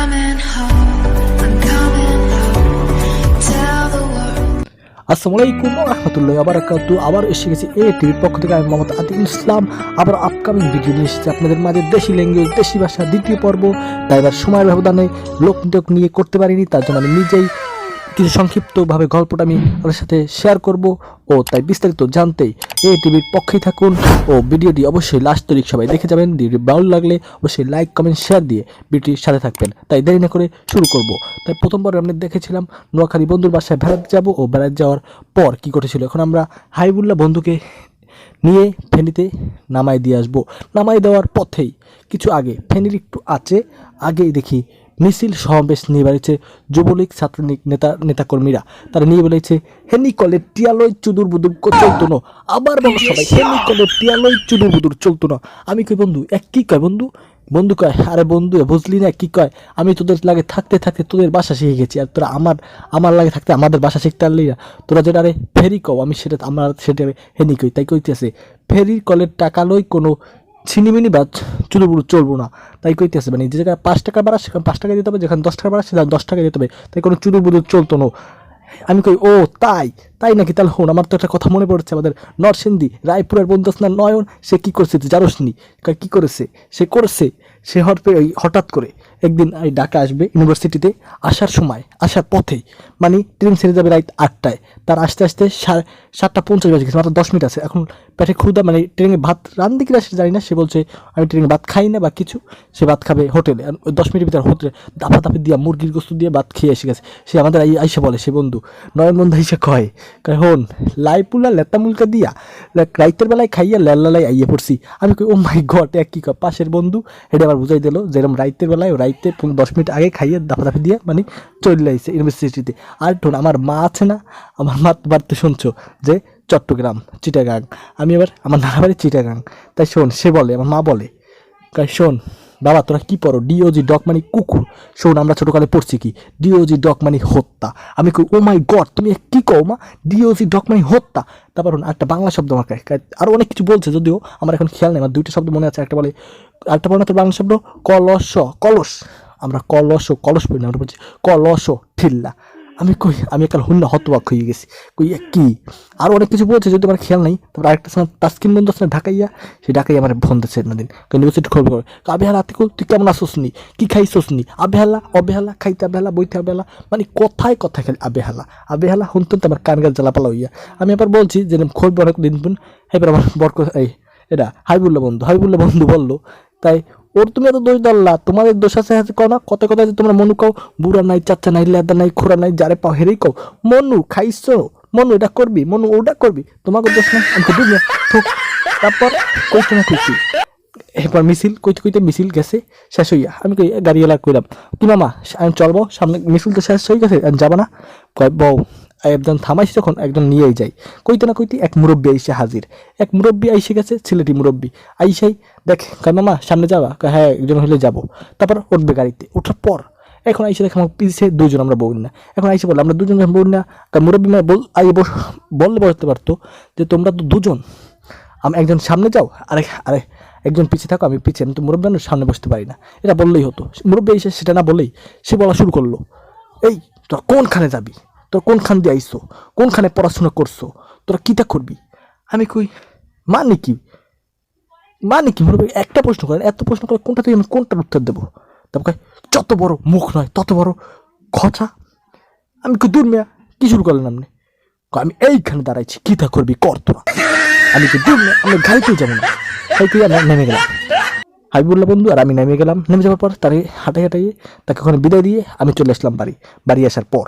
coming home, I'm coming home. Tell the world. আসসালামু আলাইকুম ওয়া রাহমাতুল্লাহি ওয়া বারাকাতুহু। আবার এসে গেছি টিভির পক্ষ থেকে। আমি মোহাম্মদ আতিকুল ইসলাম আবার আপকামিং ভিডিও নিয়ে এসেছি আপনাদের মাঝে। দেশি ল্যাঙ্গুয়েজ, দেশি ভাষা দ্বিতীয় পর্ব। তাই এবার সময়ের ব্যবধানে লোক নিয়ে করতে পারিনি, তার জন্য আমি নিজেই কিছু সংক্ষিপ্তভাবে গল্পটা আমি আপনার সাথে শেয়ার করব। ও তাই বিস্তারিত জানতে টিভির পক্ষেই থাকুন ও ভিডিওটি অবশ্যই লাস্ট তারিখ সবাই দেখে যাবেন। ভিডিও ভালো লাগলে অবশ্যই লাইক কমেন্ট শেয়ার দিয়ে ভিডিওটির সাথে থাকবেন। তাই দেরি না করে শুরু করব। তাই প্রথমবার আমরা দেখেছিলাম নোয়াখালী বন্ধুর বাসায় বেড়াতে যাব, ও বেড়াতে যাওয়ার পর কি করেছিল। এখন আমরা হাবিবুল্লাহ বন্ধুকে নিয়ে ফেনীতে নামাই দিয়ে আসবো। নামাই দেওয়ার পথেই কিছু আগে ফেনীর একটু আছে আগেই দেখি মিছিল সমাবেশ নিয়ে বেড়েছে যুবলীগ ছাত্রলীগ নেতাকর্মীরা। তারা নিয়ে বলেছে হেনি কলের টিয়ালয় চুদুর বুদুর চলতো না। আবার বলো সবাই হেনি কলের টিয়ালয় চুদুর বুদুর চলতো না। আমি কই বন্ধু এক কি কয় বন্ধু? বন্ধু কয় আরে বন্ধু বুঝলি না কি কয়, আমি তোদের লাগে থাকতে থাকতে তোদের বাসা শিখে গেছি, আর তোরা আমার লাগে থাকতে আমাদের বাসা শিখতে পারলি না। তোরা যেটা আরে ফেরি কও, আমি সেটা আমার সেটা হেনি কই। তাই কইতেছে ফেরির কলের টাকা লই কোনো ছিনিমিনি বা চুলুবুলু চলবো না। তাই কইতেছে মানে যে জায়গায় 5 টাকা বাড়া সেখানে 5 টাকা দিতে হবে, যেখানে 10 টাকা বাড়া সেখানে 10 টাকা দিতে হবে। তাই কোনো চুলুবুলু চলতো না। আমি কই ও তাই নাকি? তাহলে হন, আমার তো একটা কথা মনে পড়ছে, আমাদের নরসিংদী রায়পুরের বন্ধু না নয়ন, সে কি করছে তুই জানোসনি? কি করেছে সে হঠাৎ করে একদিন এই ঢাকা আসবে ইউনিভার্সিটিতে, আসার পথেই মানে ট্রেন ছেড়ে যাবে রাত 8টায়। তার আসতে 7:50 বাজে গেছে, মাত্র 10 মিনিট আছে। এখন পেটে ক্ষুধা, মানে ট্রেনে ভাত রান্ধে কিনা সে জানি না। সে বলছে আমি ট্রেনে ভাত খাই না বা কিছু, সে ভাত খাবে হোটেলে। 10 মিনিটের ভিতরে হোটেলে দাপা দিয়া মুরগির গোস্ত দিয়ে ভাত খেয়ে এসে গেছে। সে আমাদের আইসা বলে, সে বন্ধু নয়ন বন্ধু আইসা কয় হন লাইপুলা লেতা মুলকা দিয়া রাইতের বেলায় খাইয়া লাই আইয়ে পড়ছি। আমি কই ও মাই গড, এক কি কয়? পাশের বন্ধু এটা আবার বুঝাই দিল যেরকম রাইতের বেলায় রাইতে 10 মিনিট আগে খাইয়ে দাপি দিয়ে মানে চলে আইছে ইউনিভার্সিটিতে। আর টোন আমার মা আছে না, আমার মা বাড়িতে শুনছো যে চট্টগ্রাম চিটাগাং, আমি আবার আমার নানা বাড়ি চিটাগাং। তাই শোন, সে বলে আমার মা বলে শোন বাবা তোরা কি পড়ো? ডিওজি ডক মানে কুকুর। শোন আমরা ছোটকালে পড়ছি কি ডিওজি ডক মানে হত্যা। আমি কই ও মাই গড তুমি কি কও মা, ডিওজি ডক মানে হত্যা? তারপর একটা বাংলা শব্দ আমার আরো অনেক কিছু বলছে, যদিও আমার এখন খেয়াল নেই। আমার 2টা শব্দ মনে আছে। একটা বলে বাংলা শব্দ কলস। আমরা কলস পড়ি না, আমরা বলছি কলস ঠিল্লা। আমি একাল হুন্না হতবাক হয়ে গেছি। কি আরো অনেক কিছু বলছে, যদি আমার খেয়াল নাই। তারপর আরেকটা সময় তাস্কিন বন্ধু আছে না ঢাকাইয়া, সেই ঢাকাইয়া আমার ফোন দিচ্ছে দিন ইউনিভার্সিটি খবর করে আবেহালা আতিকুল তুই কেমন আসোস নি, কি খাইছোস নি, অবেহালা খাইতে আবেহালা বইতে আবেহালা, মানে কথায় খালি আবেহালা শুনতে আমার কান গাছ জ্বালা পালা হইয়া। আমি আবার বলছি যে খবর অনেক দিন এবার আমার এটা হাবিবুল্লাহ বন্ধু বললো তাই ওর তুমি এত দোষ দাল্লা, তোমাদের দোষ আছে না কথা যে তোমরা মনু কও বুড়া নাই চাচা নাই লেদা নাই খোরা নাই যারে পাও হেরেই কও মনু খাইছো, মনু এটা করবি, মনু ওটা করবি, তোমাকে দোষ না। আমি বুঝলাম। তারপর কইছি এরপর কইতে মিছিল গেছে শেষ হইয়া। আমি কই গাড়িওয়ালা কইলাম কি মামা আমি চলবো সামনে, মিছিল তো শেষ হয়ে গেছে যাবা না? কয় বউ একজন থামাইছি, তখন একজন নিয়েই যাই। কইতে না কইতে এক মুরব্বী আইসে হাজির। এক মুরব্বী আইসে গেছে, ছেলেটি মুরব্বী আইসাই দেখ কয় মামা সামনে যাবা? হ্যাঁ একজন হলে যাবো। তারপর উঠবে গাড়িতে, ওঠার পর এখন আইসে দেখ আমার পিছিয়ে 2জন আমরা বউ না। এখন আইসে বললাম আমরা 2জন বউ না। মুরব্বী বললে বলতে পারতো যে তোমরা তো 2জন, আমি একজন সামনে যাও আরে একজন পিছিয়ে থাকো, আমি পিছিয়ে, আমি তো মুরব্বী সামনে বসতে পারি না। এটা বললেই হতো। মুরব্বী এসে সেটা না বলেই সে বলা শুরু করলো, এই তোরা কোনখানে যাবি, তোরা কোনখান দিয়ে আইসো, কোনখানে পড়াশোনা করছো, তোরা কিটা করবি? আমি কই মানে কি মুরব্বী একটা প্রশ্ন করেন, এত প্রশ্ন করে কোনটা থেকে আমি কোনটার উত্তর দেবো? তারপর যত বড় মুখ নয় তত বড় কথা। আমি কই দূর মেয়া কি শুরু করলেন আপনি? আমি এইখানে দাঁড়াইছি, কিটা করবি কর তোরা। আমি কি দূর মেয়া, আমি গাড়িতেই যাবো না। তাই তুই আমরা নেমে গেলাম, হাবিবুল্লাহ বন্ধু আর আমি নেমে গেলাম। নেমে যাওয়ার পর তাকে হাঁটাই তাকে ওখানে বিদায় দিয়ে আমি চলে আসলাম বাড়ি আসার পর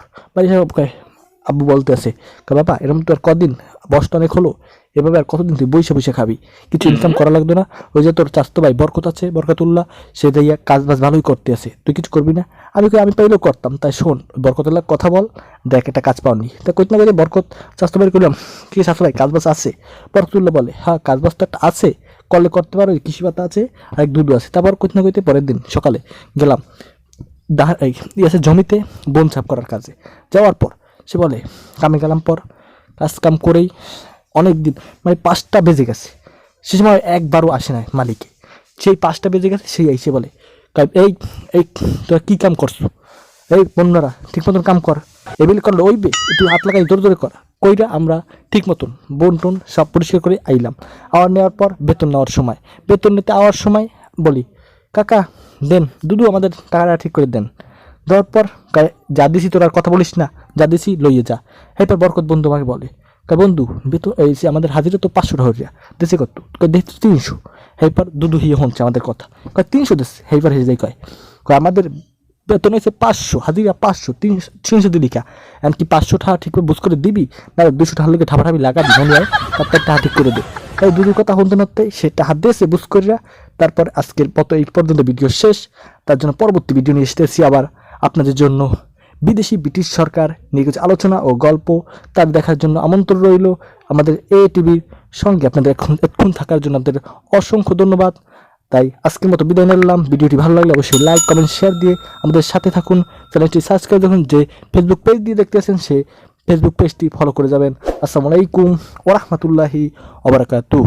আব্বু বলতে আছে বাবা এরকম তো আর কদিন বয়সটা অনেক হলো, এভাবে আর কতদিন তুই বসে খাবি, কিছু ইনকাম করা লাগতো না? ওই যে তোর চাচতো ভাই বরকতুল্লাহ, সে যাইয়া কাজ বাজ ভালোই করতে আছে, তুই কিছু করবি না? আমি পাইলেও করতাম। তাই শোন বরকতুল্লাহ কথা বল, দেখ একটা কাজ পাওনি। তা কইতে না বরকত চাচতো ভাই করলাম কি চাচতো ভাই কাজ বাজ আছে? বরকতুল্লাহ বলে হ্যাঁ কাজ বাজ তো একটা আছে, করলে করতে পারো, কৃষি পাতা আছে আর এক দুধ আছে। তারপর কইতে না কইতে পরের দিন সকালে গেলাম জমিতে বন সাফ করার কাজে। যাওয়ার পর সে বলে কামে গেলাম, পর কাম করেই অনেক দিন মানে 5টা বেজে গেছে। সে সময় একবারও আসে না মালিকে, সেই 5টা বেজে গেছে সেই আইসে বলে এই এই তোরা কী কাম করছো, এই বন্যারা ঠিক মতন কাম কর, এবিল করলে ওইবে একটু হাত লাগাই জোরে জোরে কর। কইরা আমরা ঠিক মতন বোন টোন সব পরিষ্কার করে আইলাম। আওয়ার নেওয়ার পর বেতন নেওয়ার সময়, বেতন নিতে আওয়ার সময় বলি কাকা দেন দুদু আমাদের টাকাটা ঠিক করে দেন। দেওয়ার পর যা দিছি তোর আর কথা বলিস না, যা দিছি লইয়ে যা। এরপর বরকত বন্ধু আমাকে বলে বন্ধু বেতন এই যে আমাদের হাজিরা তো 500 টাকা হইয়া দেশে কত, দেখি 300। এরপর দুদু হিয়ে হচ্ছে আমাদের কথা, 300 দেশ। এইবার হেসে যাই কয় আমাদের বেতন হয়েছে 500, হাজিরা 500, 300 দিলি কা এমনকি 500 টাকা ঠিক করে বুঝ করে দিবি না 200 টাকার লোকে ঠাপাঠাপি লাগাবি মনে হয়, তার টাকা ঠিক করে দে। তাই দুদুর কথা শুনতে নাতে সে টাকা দিয়েছে বুঝ করিয়া। তারপর আজকের এই পর্যন্ত ভিডিও শেষ। তার জন্য পরবর্তী ভিডিও নিয়ে এসেছি আবার আপনাদের জন্য। বিদেশি ব্রিটিশ সরকার নিয়ে কিছু আলোচনা ও গল্প তার দেখার জন্য আমন্ত্রণ রইল আমাদের টিভির সঙ্গে। আপনাদের এক্ষুন থাকার জন্য আপনাদের অসংখ্য ধন্যবাদ। তাই আজকের মতো বিদায় নিলাম। ভিডিওটি ভালো লাগলে অবশ্যই লাইক কমেন্ট শেয়ার দিয়ে আমাদের সাথে থাকুন। চ্যানেলটি সাবস্ক্রাইব দেখুন, যে ফেসবুক পেজ দিয়ে দেখতেছেন সে ফেসবুক পেজটি ফলো করে যাবেন। আসসালামু আলাইকুম ওয়া রাহমাতুল্লাহি ওয়া বারাকাতুহু।